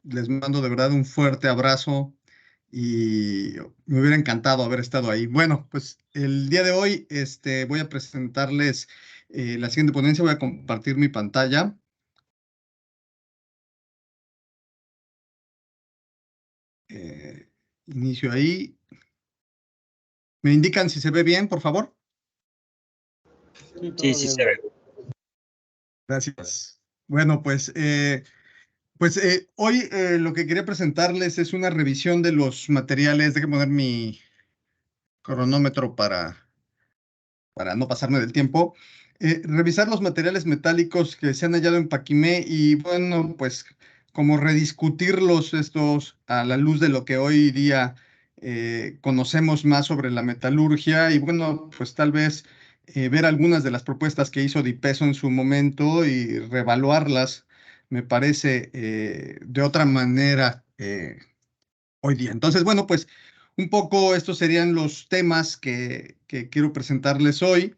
Les mando de verdad un fuerte abrazo y me hubiera encantado haber estado ahí. Bueno, pues el día de hoy voy a presentarles la siguiente ponencia. Voy a compartir mi pantalla. Inicio ahí. ¿Me indican si se ve bien, por favor? Sí, Sí, todo sí bien. se ve. Gracias. Bueno, pues hoy lo que quería presentarles es una revisión de los materiales. Déjenme poner mi cronómetro para no pasarme del tiempo. Revisar los materiales metálicos que se han hallado en Paquimé y bueno, pues como rediscutirlos estos a la luz de lo que hoy día conocemos más sobre la metalurgia y bueno, pues tal vez ver algunas de las propuestas que hizo Di Peso en su momento y reevaluarlas, me parece, de otra manera hoy día. Entonces, bueno, pues un poco estos serían los temas que quiero presentarles hoy.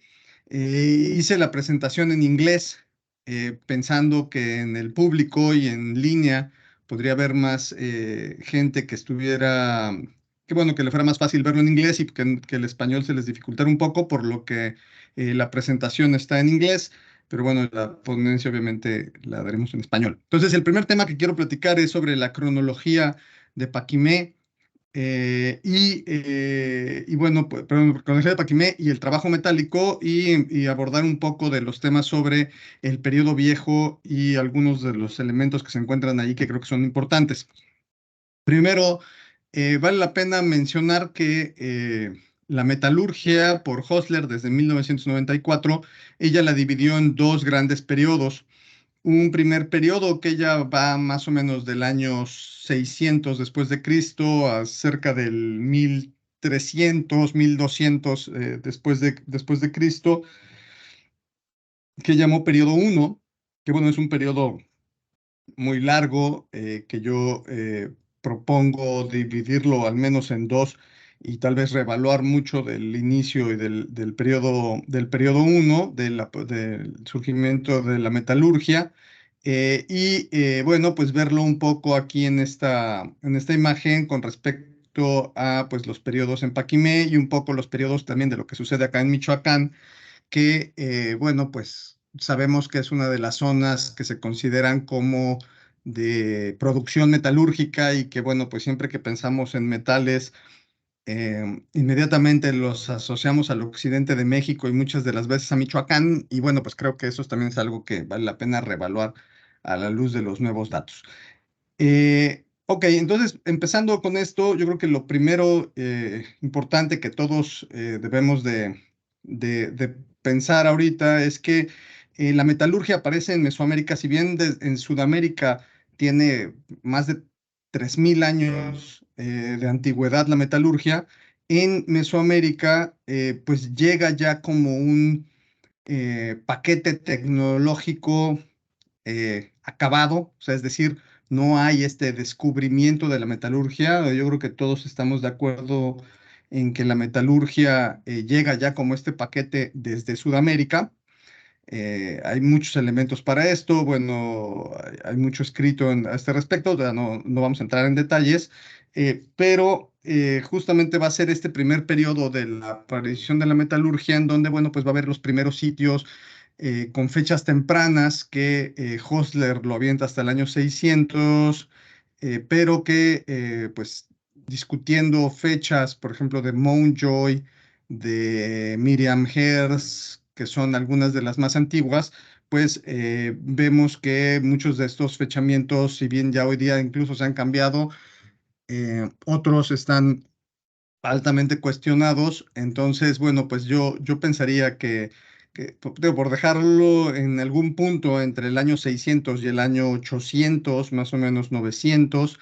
Hice la presentación en inglés, pensando que en el público y en línea podría haber más gente que estuviera, que bueno, que le fuera más fácil verlo en inglés y que el español se les dificultara un poco, por lo que la presentación está en inglés. Pero bueno, la ponencia obviamente la daremos en español. Entonces, el primer tema que quiero platicar es sobre la cronología de Paquimé y bueno, pues, perdón, cronología de Paquimé y el trabajo metálico y abordar un poco de los temas sobre el periodo viejo y algunos de los elementos que se encuentran ahí que creo que son importantes. Primero, vale la pena mencionar que la metalurgia por Hosler desde 1994, ella la dividió en dos grandes periodos. Un primer periodo que ya va más o menos del año 600 después de Cristo a cerca del 1300, 1200 después de Cristo, que llamó periodo uno, que bueno, es un periodo muy largo que yo propongo dividirlo al menos en dos y tal vez reevaluar mucho del inicio y del periodo 1, del surgimiento de la metalurgia. Bueno, pues verlo un poco aquí en esta imagen con respecto a pues, los periodos en Paquimé y un poco los periodos también de lo que sucede acá en Michoacán, que, bueno, pues sabemos que es una de las zonas que se consideran como de producción metalúrgica y que, bueno, pues siempre que pensamos en metales, inmediatamente los asociamos al occidente de México y muchas de las veces a Michoacán. Y bueno, pues creo que eso también es algo que vale la pena reevaluar a la luz de los nuevos datos. Ok, entonces empezando con esto, yo creo que lo primero importante que todos debemos de pensar ahorita es que la metalurgia aparece en Mesoamérica, si bien en Sudamérica tiene más de 3000 años de antigüedad la metalurgia, en Mesoamérica pues llega ya como un paquete tecnológico acabado, o sea, es decir, no hay este descubrimiento de la metalurgia. Yo creo que todos estamos de acuerdo en que la metalurgia llega ya como este paquete desde Sudamérica. Hay muchos elementos para esto, bueno, hay mucho escrito a este respecto, ya no vamos a entrar en detalles, pero justamente va a ser este primer periodo de la aparición de la metalurgia en donde, bueno, pues va a haber los primeros sitios con fechas tempranas que Hosler lo avienta hasta el año 600, pero que pues discutiendo fechas, por ejemplo, de Mountjoy, de Miriam Hertz, que son algunas de las más antiguas, pues vemos que muchos de estos fechamientos, si bien ya hoy día incluso se han cambiado, otros están altamente cuestionados. Entonces, bueno, pues yo pensaría digo, por dejarlo en algún punto entre el año 600 y el año 800, más o menos 900,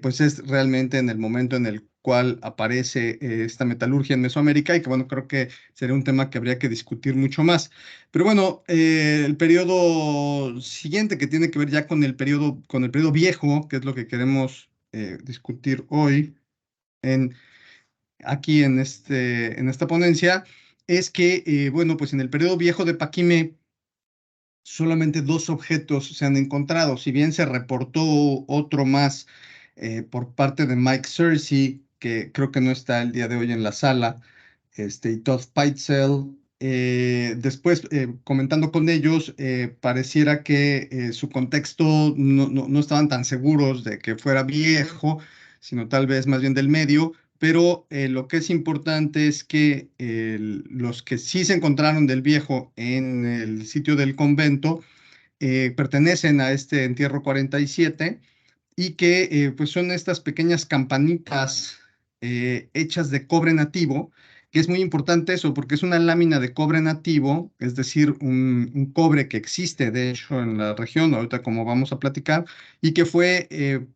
pues es realmente en el momento en el cual aparece esta metalurgia en Mesoamérica y que bueno, creo que sería un tema que habría que discutir mucho más. Pero bueno, el periodo siguiente que tiene que ver ya con el periodo viejo, que es lo que queremos discutir hoy aquí en esta ponencia, es que, bueno, pues en el periodo viejo de Paquimé, solamente 2 objetos se han encontrado. Si bien se reportó otro más por parte de Mike Searcy, que creo que no está el día de hoy en la sala, y Todd Peitzel. Después, comentando con ellos, pareciera que su contexto no estaban tan seguros de que fuera viejo, sino tal vez más bien del medio, pero lo que es importante es que los que sí se encontraron del viejo en el sitio del convento pertenecen a este entierro 47 y que pues son estas pequeñas campanitas hechas de cobre nativo, que es muy importante eso, porque es una lámina de cobre nativo, es decir, un cobre que existe de hecho en la región, ahorita como vamos a platicar, y que fue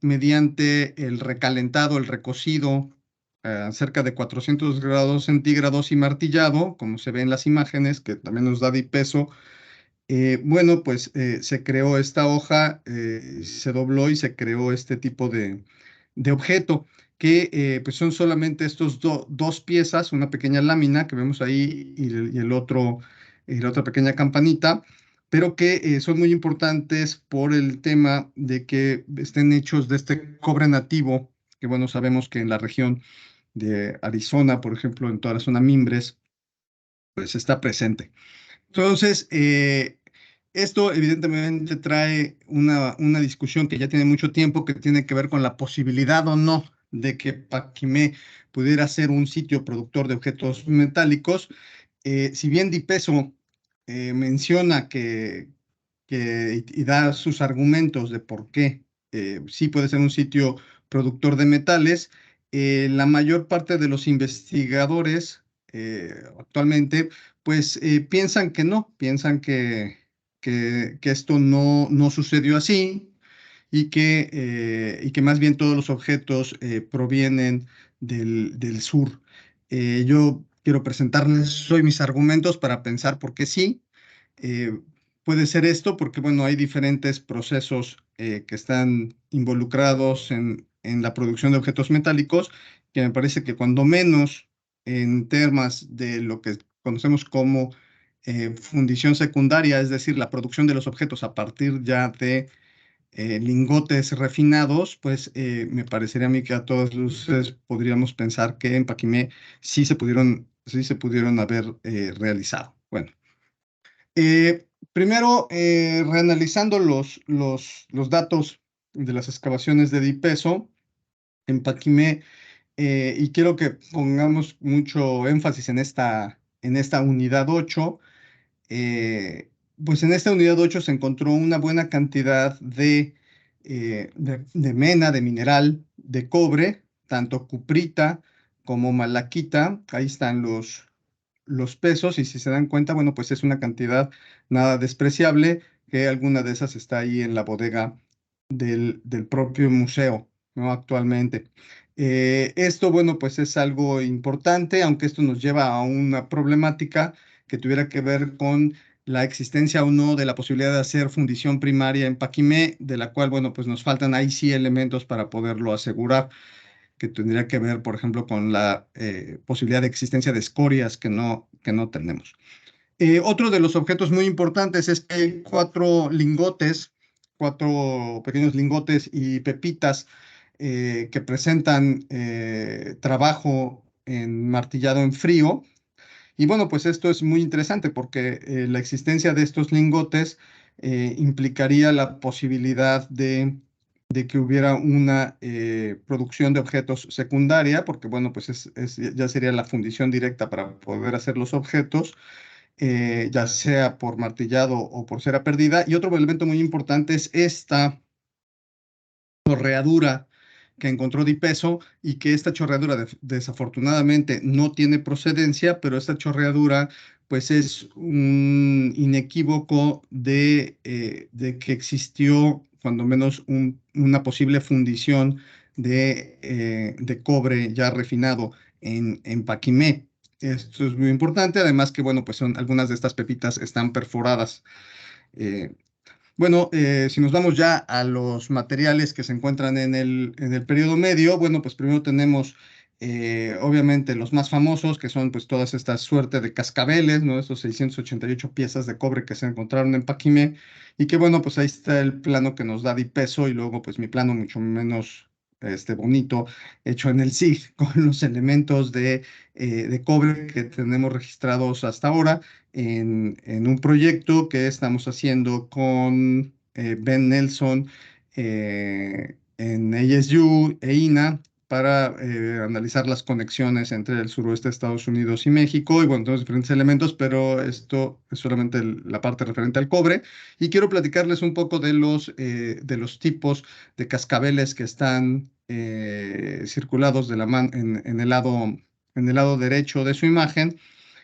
mediante el recalentado, el recocido, a cerca de 400 grados centígrados y martillado, como se ve en las imágenes, que también nos da de peso. Bueno, pues se creó esta hoja, se dobló y se creó este tipo de objeto, que pues son solamente estos 2 piezas, una pequeña lámina que vemos ahí y la otra pequeña campanita, pero que son muy importantes por el tema de que estén hechos de este cobre nativo, que bueno, sabemos que en la región de Arizona, por ejemplo, en toda la zona Mimbres, pues está presente. Entonces, esto evidentemente trae una discusión que ya tiene mucho tiempo, que tiene que ver con la posibilidad o no de que Paquimé pudiera ser un sitio productor de objetos metálicos. Si bien Dipeso menciona y da sus argumentos de por qué sí puede ser un sitio productor de metales, la mayor parte de los investigadores actualmente pues piensan que no, piensan que esto no sucedió así y que más bien todos los objetos provienen del sur. Yo quiero presentarles hoy mis argumentos para pensar por qué sí. Eh, Puede ser esto porque, bueno, hay diferentes procesos que están involucrados en la producción de objetos metálicos, que me parece que cuando menos en temas de lo que conocemos como fundición secundaria, es decir, la producción de los objetos a partir ya de lingotes refinados, pues me parecería a mí que a todas luces podríamos pensar que en Paquimé sí se pudieron haber realizado. Bueno. Primero, reanalizando los datos de las excavaciones de Dipeso en Paquimé, y quiero que pongamos mucho énfasis en esta unidad 8. eh, pues en esta unidad 8 se encontró una buena cantidad de mena, de mineral, de cobre, tanto cuprita como malaquita. Ahí están los pesos y si se dan cuenta, bueno, pues es una cantidad nada despreciable, que alguna de esas está ahí en la bodega del propio museo, ¿no? Actualmente. Esto, bueno, pues es algo importante, aunque esto nos lleva a una problemática que tuviera que ver con la existencia o no de la posibilidad de hacer fundición primaria en Paquimé, de la cual, bueno, pues nos faltan ahí sí elementos para poderlo asegurar, que tendría que ver, por ejemplo, con la posibilidad de existencia de escorias que no tenemos. Otro de los objetos muy importantes es que hay 4 lingotes, 4 pequeños lingotes y pepitas que presentan trabajo en martillado en frío. Y bueno, pues esto es muy interesante porque la existencia de estos lingotes implicaría la posibilidad de que hubiera una producción de objetos secundaria, porque bueno, pues ya sería la fundición directa para poder hacer los objetos, ya sea por martillado o por cera perdida. Y otro elemento muy importante es esta chorreadura que encontró Dipeso y que esta chorreadura desafortunadamente no tiene procedencia, pero esta chorreadura pues es un inequívoco de que existió cuando menos una posible fundición de cobre ya refinado en Paquimé. Esto es muy importante, además que, bueno, pues son algunas de estas pepitas están perforadas. Eh, bueno, si nos vamos ya a los materiales que se encuentran en el periodo medio, bueno, pues primero tenemos Obviamente los más famosos, que son pues todas estas suerte de cascabeles, ¿no? Estos 688 piezas de cobre que se encontraron en Paquimé, y que bueno, pues ahí está el plano que nos da Dipeso, y luego pues mi plano mucho menos bonito, hecho en el SIG, con los elementos de cobre que tenemos registrados hasta ahora en un proyecto que estamos haciendo con Ben Nelson en ASU e INA para analizar las conexiones entre el suroeste de Estados Unidos y México, y bueno, todos diferentes elementos, pero esto es solamente la parte referente al cobre. Y quiero platicarles un poco de los tipos de cascabeles que están circulados en el lado derecho de su imagen,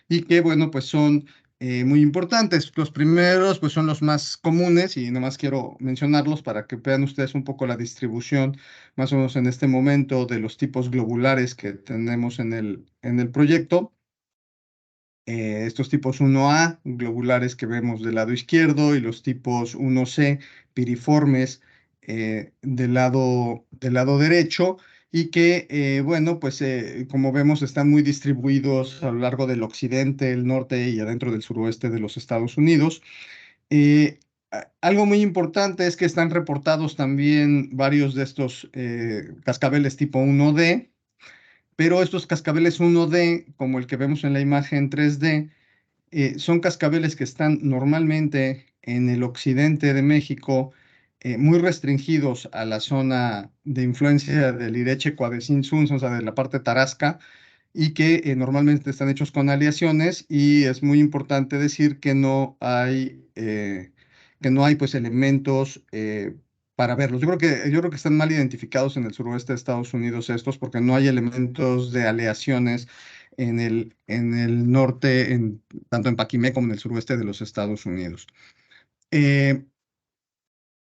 y que, bueno, pues son muy importantes. Los primeros, pues son los más comunes, y nomás quiero mencionarlos para que vean ustedes un poco la distribución, más o menos en este momento, de los tipos globulares que tenemos en el proyecto. Estos tipos 1A, globulares que vemos del lado izquierdo, y los tipos 1C, piriformes, del lado derecho, y que, bueno, pues como vemos, están muy distribuidos a lo largo del occidente, el norte y adentro del suroeste de los Estados Unidos. Algo muy importante es que están reportados también varios de estos cascabeles tipo 1D, pero estos cascabeles 1D, como el que vemos en la imagen 3D, son cascabeles que están normalmente en el occidente de México, muy restringidos a la zona de influencia del Iriche Cuavecinsunz, o sea, de la parte tarasca, y que normalmente están hechos con aleaciones, y es muy importante decir que no hay pues elementos para verlos. Yo creo que están mal identificados en el suroeste de Estados Unidos estos, porque no hay elementos de aleaciones en el norte, tanto en Paquimé como en el suroeste de los Estados Unidos. Eh,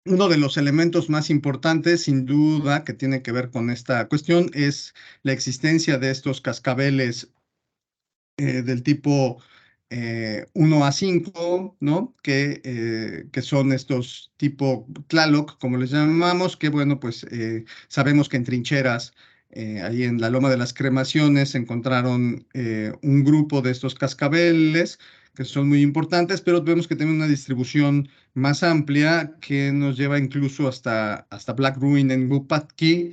Uno de los elementos más importantes, sin duda, que tiene que ver con esta cuestión es la existencia de estos cascabeles del tipo 1A5, ¿no? Que son estos tipo Tlaloc, como les llamamos, que bueno, pues sabemos que en trincheras, ahí en la Loma de las Cremaciones, se encontraron un grupo de estos cascabeles que son muy importantes, pero vemos que tienen una distribución más amplia que nos lleva incluso hasta Black Ruin en Bupatki,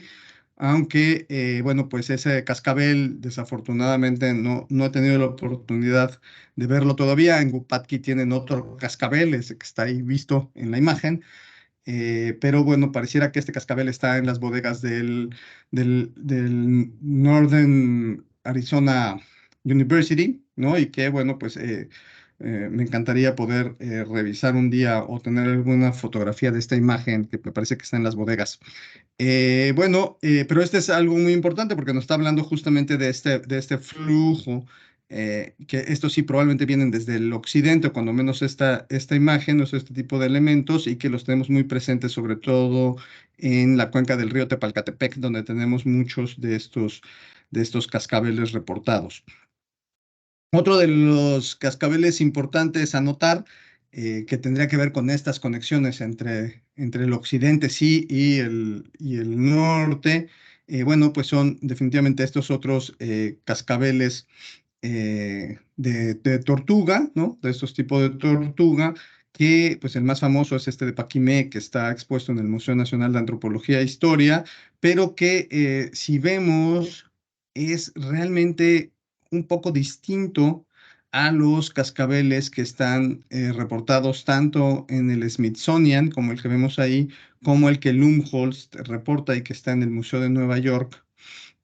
aunque, bueno, pues ese cascabel desafortunadamente no he tenido la oportunidad de verlo todavía. En Gupatki tienen otro cascabel, ese que está ahí visto en la imagen, pero bueno, pareciera que este cascabel está en las bodegas del Northern Arizona University, ¿no? Y que, bueno, pues me encantaría poder revisar un día o tener alguna fotografía de esta imagen, que me parece que está en las bodegas. Bueno, pero este es algo muy importante porque nos está hablando justamente de este flujo, que estos sí probablemente vienen desde el occidente, o cuando menos esta imagen, o sea, este tipo de elementos, y que los tenemos muy presentes, sobre todo en la cuenca del río Tepalcatepec, donde tenemos muchos de estos cascabeles reportados. Otro de los cascabeles importantes a notar, que tendría que ver con estas conexiones entre el occidente, sí, y el norte, bueno, pues son definitivamente estos otros cascabeles de tortuga, ¿no? De estos tipos de tortuga, que pues el más famoso es este de Paquimé, que está expuesto en el Museo Nacional de Antropología e Historia, pero que si vemos es realmente un poco distinto a los cascabeles que están reportados tanto en el Smithsonian, como el que vemos ahí, como el que Lumholtz reporta y que está en el Museo de Nueva York,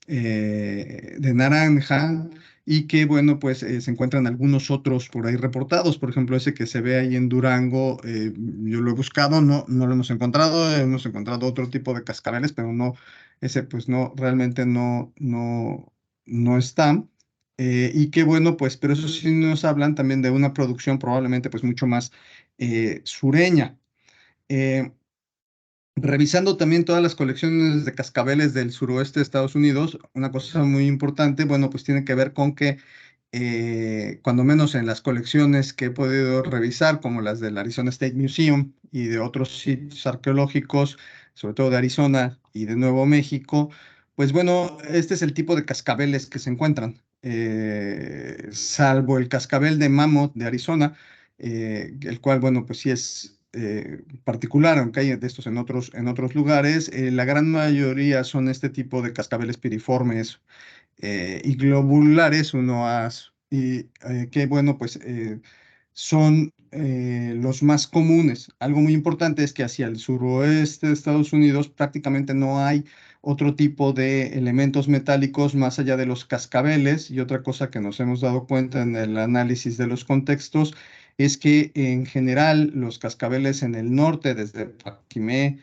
de naranja, y que, bueno, pues se encuentran algunos otros por ahí reportados. Por ejemplo, ese que se ve ahí en Durango, yo lo he buscado, no lo hemos encontrado otro tipo de cascabeles, pero no, ese pues no, realmente no está. Y que, bueno, pues, pero eso sí nos hablan también de una producción probablemente pues mucho más sureña. Eh, Revisando también todas las colecciones de cascabeles del suroeste de Estados Unidos, una cosa muy importante, bueno, pues tiene que ver con que, cuando menos en las colecciones que he podido revisar, como las del Arizona State Museum y de otros sitios arqueológicos, sobre todo de Arizona y de Nuevo México, Pues bueno, este es el tipo de cascabeles que se encuentran, salvo el cascabel de Mammoth de Arizona, el cual, bueno, pues sí es particular, aunque hay de estos en otros lugares. La gran mayoría son este tipo de cascabeles piriformes y globulares, que bueno, pues son los más comunes. Algo muy importante es que hacia el suroeste de Estados Unidos prácticamente no hay otro tipo de elementos metálicos más allá de los cascabeles. Y otra cosa que nos hemos dado cuenta en el análisis de los contextos es que en general los cascabeles en el norte, desde Paquimé,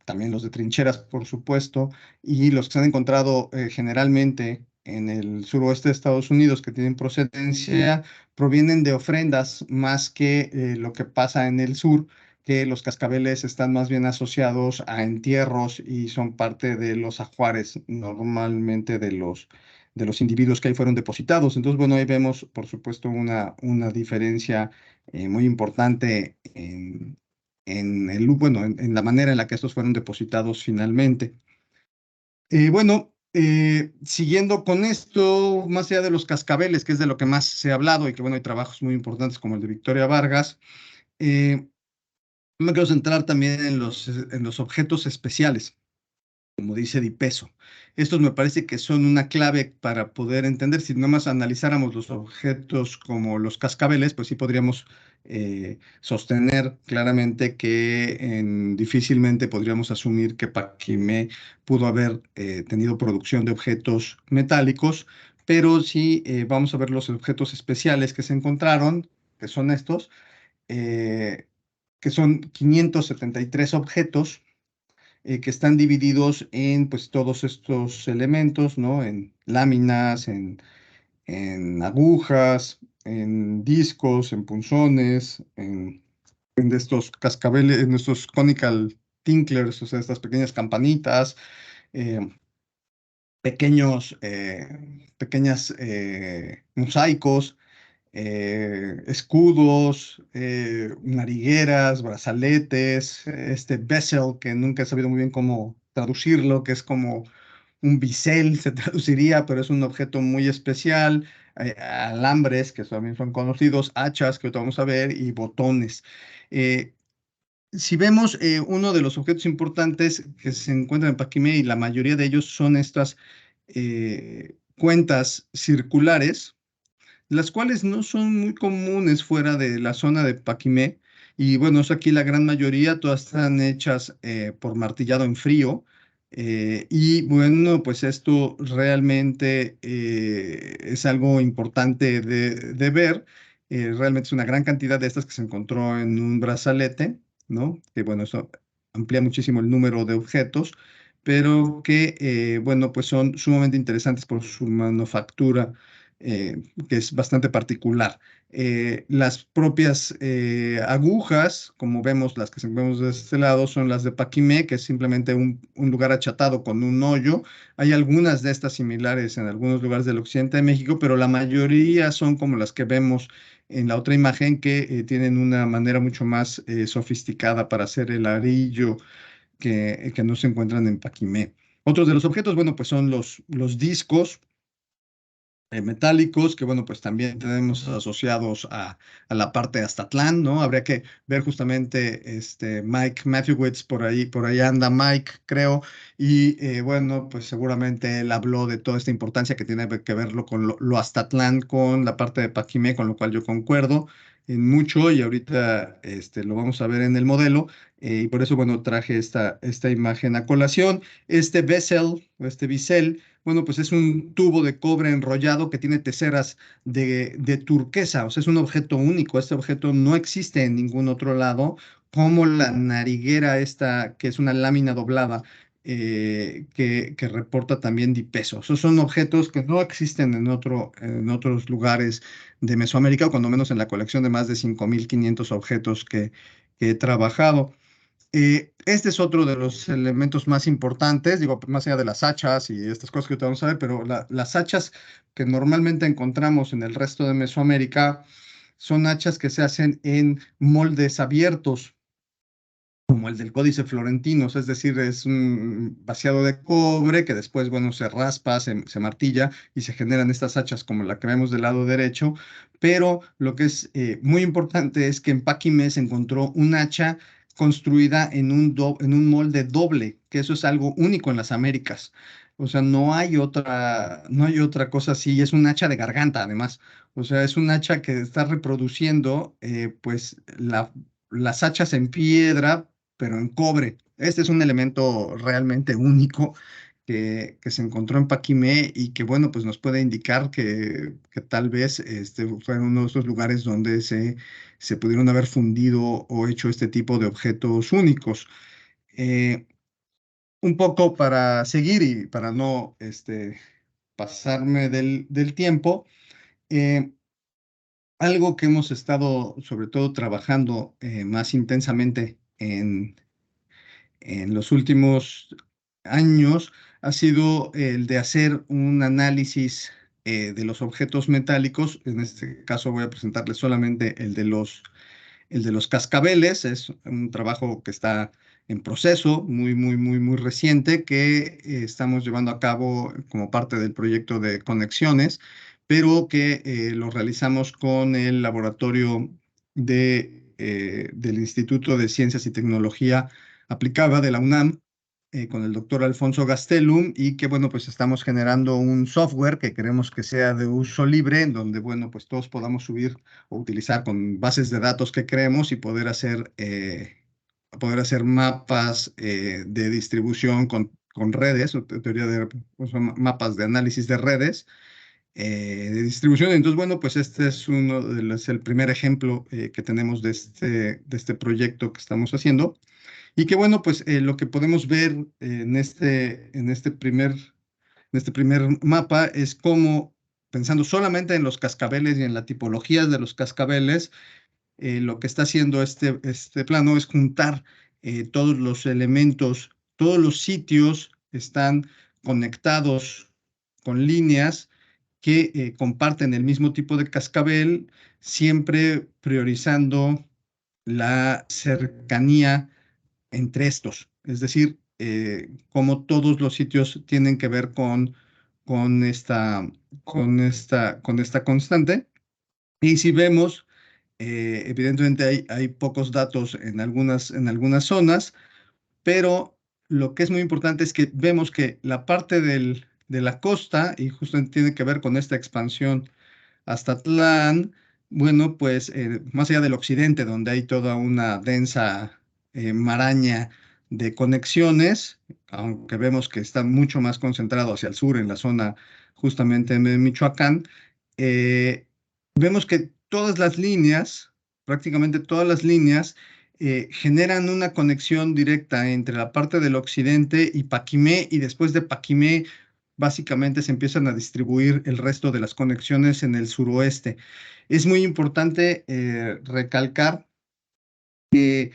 también los de trincheras, por supuesto, y los que se han encontrado generalmente en el suroeste de Estados Unidos que tienen procedencia, provienen de ofrendas más que lo que pasa en el sur, que los cascabeles están más bien asociados a entierros y son parte de los ajuares normalmente de los individuos que ahí fueron depositados. Entonces, bueno, ahí vemos, por supuesto, una diferencia muy importante en la manera en la que estos fueron depositados finalmente. Siguiendo con esto, más allá de los cascabeles, que es de lo que más se ha hablado y que bueno, hay trabajos muy importantes como el de Victoria Vargas, eh, me quiero centrar también en los objetos especiales, como dice Di Peso. Estos me parece que son una clave para poder entender. Si nomás analizáramos los objetos como los cascabeles, pues sí podríamos sostener claramente que difícilmente podríamos asumir que Paquimé pudo haber tenido producción de objetos metálicos, pero sí vamos a ver los objetos especiales que se encontraron, que son estos, eh, que son 573 objetos que están divididos en pues todos estos elementos, ¿no? En láminas, en agujas, en discos, en punzones, en de estos cascabeles, en estos conical tinklers, o sea, estas pequeñas campanitas, eh, pequeñas mosaicos, escudos, narigueras, brazaletes, este bezel, que nunca he sabido muy bien cómo traducirlo, que es como un bisel, se traduciría, pero es un objeto muy especial, alambres, que también son conocidos, hachas, que ahorita vamos a ver, y botones. Eh, si vemos uno de los objetos importantes que se encuentran en Paquimé, y la mayoría de ellos son estas cuentas circulares, las cuales no son muy comunes fuera de la zona de Paquimé. Y bueno, es aquí la gran mayoría, todas están hechas por martillado en frío. Y bueno, pues esto realmente es algo importante de ver. Realmente es una gran cantidad de estas que se encontró en un brazalete, ¿no? Que bueno, eso amplía muchísimo el número de objetos, pero que bueno, pues son sumamente interesantes por su manufactura que es bastante particular. Las propias agujas, como vemos las que vemos de este lado, son las de Paquimé, que es simplemente un lugar achatado con un hoyo. Hay algunas de estas similares en algunos lugares del occidente de México, pero la mayoría son como las que vemos en la otra imagen, que tienen una manera mucho más sofisticada para hacer el arillo que no se encuentran en Paquimé. Otros de los objetos, bueno, pues son los discos metálicos, que bueno, pues también tenemos asociados a la parte de Aztatlán, ¿no? Habría que ver justamente Mike Matthewitz, por ahí anda Mike, creo, y bueno, pues seguramente él habló de toda esta importancia que tiene que verlo con lo Aztatlán, con la parte de Paquimé, con lo cual yo concuerdo en mucho, y ahorita lo vamos a ver en el modelo, y por eso, bueno, traje esta imagen a colación. Este vessel, o este bisel, bueno, pues es un tubo de cobre enrollado que tiene teseras de turquesa, o sea, es un objeto único. Este objeto no existe en ningún otro lado, como la nariguera esta, que es una lámina doblada, que reporta también dipeso. Esos son objetos que no existen en otros lugares de Mesoamérica, o cuando menos en la colección de más de 5.500 objetos que he trabajado. Este es otro de los elementos más importantes, digo, más allá de las hachas y estas cosas que ahorita vamos a ver, pero las hachas que normalmente encontramos en el resto de Mesoamérica son hachas que se hacen en moldes abiertos. como el del Códice Florentino, es decir, es un vaciado de cobre que después, bueno, se raspa, se martilla y se generan estas hachas como la que vemos del lado derecho, pero lo que es muy importante es que en Paquimé se encontró un hacha construida en un molde doble, que eso es algo único en las Américas. O sea, no hay otra cosa así, es un hacha de garganta además. O sea, es un hacha que está reproduciendo pues las hachas en piedra pero en cobre. Este es un elemento realmente único que se encontró en Paquimé y que, bueno, pues nos puede indicar que tal vez fue uno de esos lugares donde se pudieron haber fundido o hecho este tipo de objetos únicos. Eh, un poco para seguir y para no pasarme del tiempo, eh, algo que hemos estado sobre todo trabajando más intensamente en los últimos años ha sido el de hacer un análisis de los objetos metálicos. En este caso voy a presentarles solamente el de los cascabeles. Es un trabajo que está en proceso, muy reciente, que estamos llevando a cabo como parte del proyecto de conexiones, pero que lo realizamos con el laboratorio del Instituto de Ciencias y Tecnología Aplicada de la UNAM, con el doctor Alfonso Gastelum, y que, bueno, pues estamos generando un software que queremos que sea de uso libre, en donde, bueno, pues todos podamos subir o utilizar con bases de datos que creemos y poder hacer mapas de distribución con redes, o teoría de pues, son mapas de análisis de redes de distribución. Entonces, bueno, pues este es el primer ejemplo que tenemos de este proyecto que estamos haciendo. Y que bueno, pues lo que podemos ver en este primer mapa es cómo, pensando solamente en los cascabeles y en la tipología de los cascabeles, lo que está haciendo este plano es juntar todos los elementos, todos los sitios están conectados con líneas que comparten el mismo tipo de cascabel, siempre priorizando la cercanía entre estos. Es decir, cómo todos los sitios tienen que ver con con esta constante. Y si vemos, evidentemente hay pocos datos en algunas zonas, pero lo que es muy importante es que vemos que la parte de la costa, y justo tiene que ver con esta expansión hasta Atlán, bueno, pues más allá del occidente, donde hay toda una densa maraña de conexiones, aunque vemos que está mucho más concentrado hacia el sur, en la zona justamente de Michoacán, vemos que todas las líneas, prácticamente todas las líneas, generan una conexión directa entre la parte del occidente y Paquimé, y después de Paquimé básicamente se empiezan a distribuir el resto de las conexiones en el suroeste. Es muy importante recalcar que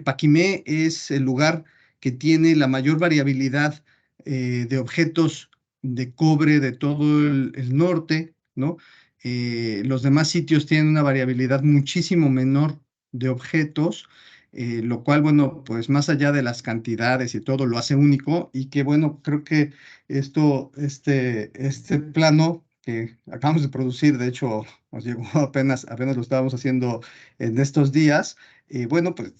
Paquimé es el lugar que tiene la mayor variabilidad de objetos de cobre de todo el norte, ¿no? Los demás sitios tienen una variabilidad muchísimo menor de objetos, lo cual, bueno, pues más allá de las cantidades y todo, lo hace único y que, bueno, creo que este plano que acabamos de producir, de hecho, nos llegó apenas lo estábamos haciendo en estos días, y bueno, pues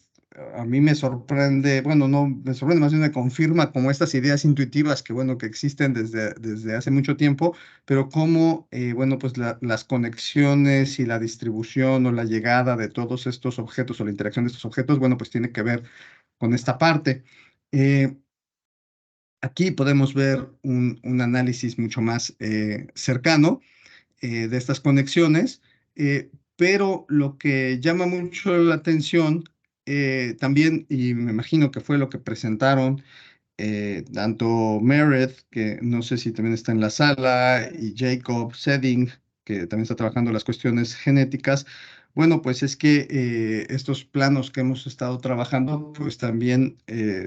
a mí me sorprende, bueno, no, me sorprende, más bien me confirma como estas ideas intuitivas que, bueno, que existen desde hace mucho tiempo, pero cómo, bueno, pues las conexiones y la distribución o la llegada de todos estos objetos o la interacción de estos objetos, bueno, pues tiene que ver con esta parte. Eh, Aquí podemos ver un análisis mucho más cercano de estas conexiones, pero lo que llama mucho la atención también, y me imagino que fue lo que presentaron tanto Meredith, que no sé si también está en la sala, y Jacob Seding, que también está trabajando las cuestiones genéticas. Bueno, pues es que estos planos que hemos estado trabajando, pues también,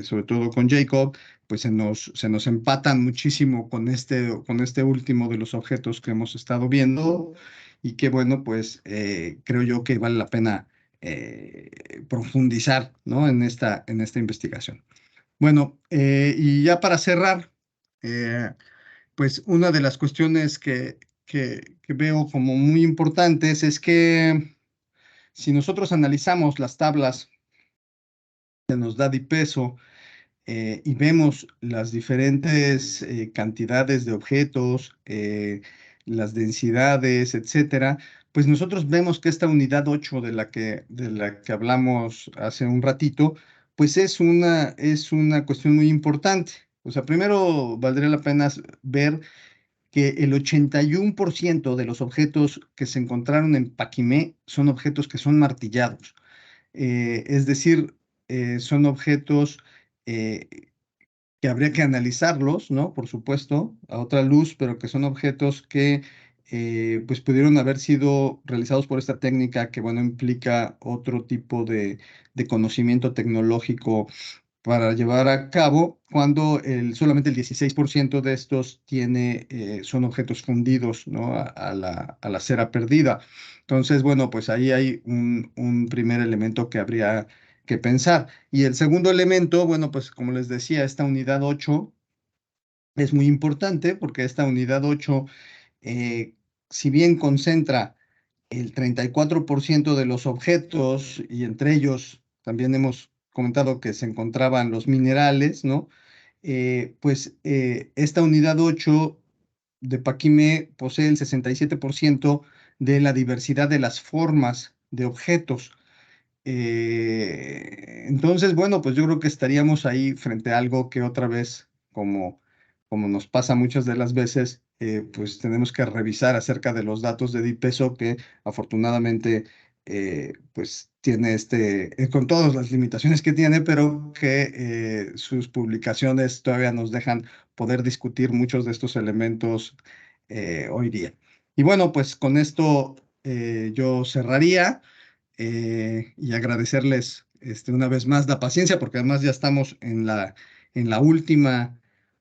sobre todo con Jacob, pues se nos empatan muchísimo con este último de los objetos que hemos estado viendo y que, bueno, pues creo yo que vale la pena profundizar, ¿no? en esta investigación. Bueno, y ya para cerrar, pues una de las cuestiones que veo como muy importantes es que si nosotros analizamos las tablas que nos da DIPESO y vemos las diferentes cantidades de objetos, las densidades, etcétera, pues nosotros vemos que esta unidad 8 de la que hablamos hace un ratito, pues es una cuestión muy importante. O sea, primero valdría la pena ver que el 81% de los objetos que se encontraron en Paquimé son objetos que son martillados. Es decir, son objetos eh, que habría que analizarlos, ¿no? Por supuesto, a otra luz, pero que son objetos que pues pudieron haber sido realizados por esta técnica que, bueno, implica otro tipo de conocimiento tecnológico para llevar a cabo cuando solamente el 16% de estos son objetos fundidos, ¿no? A la cera perdida. Entonces, bueno, pues ahí hay un primer elemento que habría que pensar. Y el segundo elemento, bueno, pues como les decía, esta unidad 8 es muy importante porque esta unidad 8, eh, si bien concentra el 34% de los objetos y entre ellos también hemos comentado que se encontraban los minerales, ¿no? Esta unidad 8 de Paquimé posee el 67% de la diversidad de las formas de objetos. Entonces, bueno, pues yo creo que estaríamos ahí frente a algo que otra vez, como nos pasa muchas de las veces, pues tenemos que revisar acerca de los datos de DIPESO que afortunadamente, pues tiene con todas las limitaciones que tiene, pero que sus publicaciones todavía nos dejan poder discutir muchos de estos elementos hoy día. Y bueno, pues con esto yo cerraría y agradecerles una vez más la paciencia, porque además ya estamos en la última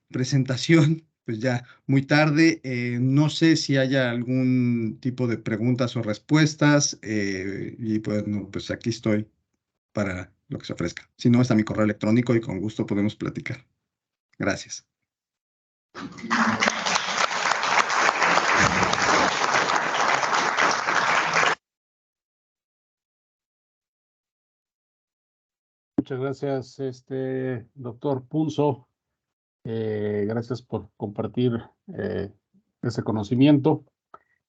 presentación, pues ya muy tarde. No sé si haya algún tipo de preguntas o respuestas, y pues, no, pues aquí estoy para lo que se ofrezca. Si no, está mi correo electrónico y con gusto podemos platicar. Gracias. Muchas gracias, doctor Punzo. Gracias por compartir ese conocimiento.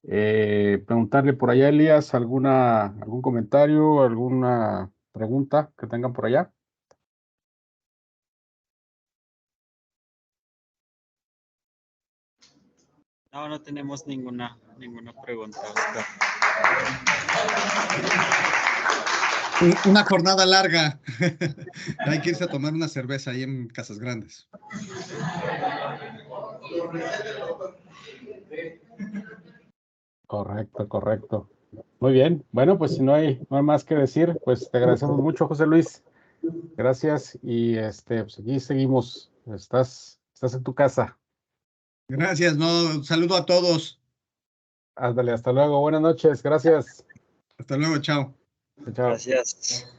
Preguntarle por allá, Elías, algún comentario, alguna pregunta que tengan por allá. No, no tenemos ninguna pregunta, Oscar. Una jornada larga. Hay que irse a tomar una cerveza ahí en Casas Grandes. Correcto, correcto. Muy bien. Bueno, pues si no hay más que decir, pues te agradecemos mucho, José Luis. Gracias. Y pues aquí seguimos. Estás en tu casa. Gracias, no, saludo a todos. Ándale, hasta luego. Buenas noches. Gracias. Hasta luego, chao. Chao. Gracias.